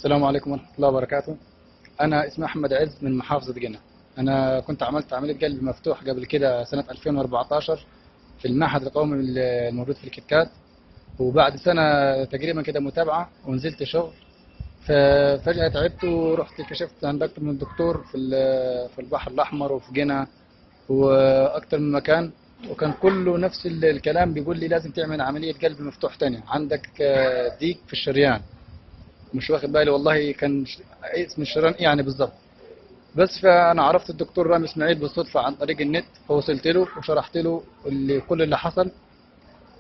السلام عليكم ورحمة الله وبركاته. أنا اسمي أحمد عز من محافظة قنا. أنا كنت عملت عملية قلب مفتوح قبل كده سنة 2014 في المعهد القومي الموجود في الكتكات، وبعد سنة تقريبا كده متابعة ونزلت شغل. ففجأة تعبت ورحت كشفت عند أكتر من دكتور في البحر الأحمر وفي قنا وأكتر من مكان، وكان كله نفس الكلام، بيقول لي لازم تعمل عملية قلب مفتوح تانية، عندك ضيق في الشريان. مش واخد بالي والله كان اسم الشريان إيه يعني بالظبط. بس فانا عرفت الدكتور رامي اسماعيل بالصدفه عن طريق النت، فوصلت له وشرحت له كل اللي حصل.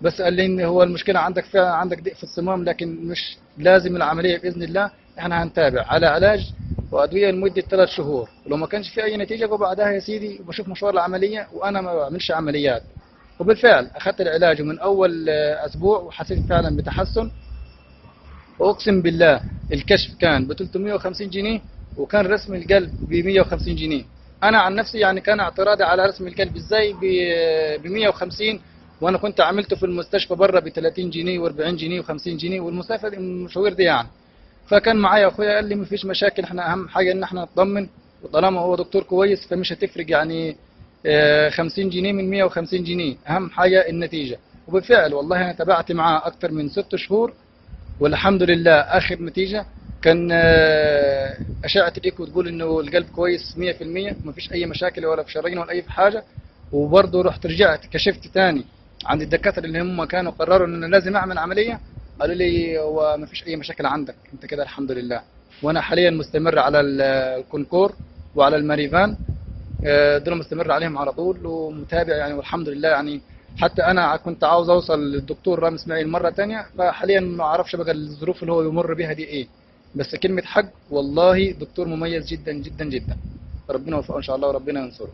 بس قال لي ان هو المشكله عندك فعلا، عندك ضيق في الصمام، لكن مش لازم العمليه باذن الله. احنا هنتابع على علاج وادويه لمده 3 شهور، ولو ما كانش في اي نتيجه وبعدها يا سيدي بشوف مشوار العمليه، وانا ما بعملش عمليات. وبالفعل اخذت العلاج، ومن اول اسبوع وحسيت فعلا بتحسن. واقسم بالله الكشف كان ب 350 جنيه، وكان رسم القلب ب 150 جنيه. انا عن نفسي يعني كان اعتراضي على رسم القلب ازاي ب 150، وانا كنت عملته في المستشفى بره ب 30 جنيه و40 جنيه و50 جنيه والمسافه المشاوير دي يعني. فكان معايا اخويا قال لي مفيش مشاكل، احنا اهم حاجه ان احنا نطمن، وطالما هو دكتور كويس فمش هتفرق يعني 50 جنيه من 150 جنيه، اهم حاجه النتيجه. وبالفعل والله انا تابعت معاه اكثر من 6 شهور، والحمد لله اخر نتيجه كان اشعه الايكو تقول انه القلب كويس 100%، ما فيش اي مشاكل ولا في شرايين ولا اي في حاجه. وبرضه رجعت كشفت تاني عند الدكاتره اللي هم كانوا قرروا ان انا لازم اعمل عمليه، قالوا لي هو ما فيش اي مشاكل عندك انت كده الحمد لله. وانا حاليا مستمر على الكونكور وعلى الماريفان، دول مستمر عليهم على طول ومتابع يعني، والحمد لله يعني. حتى انا كنت عاوز اوصل للدكتور رامي اسماعيل مره تانية، فحاليا ما اعرفش بقى الظروف اللي هو يمر بها دي ايه. بس كلمه حق والله دكتور مميز جدا جدا جدا. ربنا يوفقه ان شاء الله وربنا ينصره.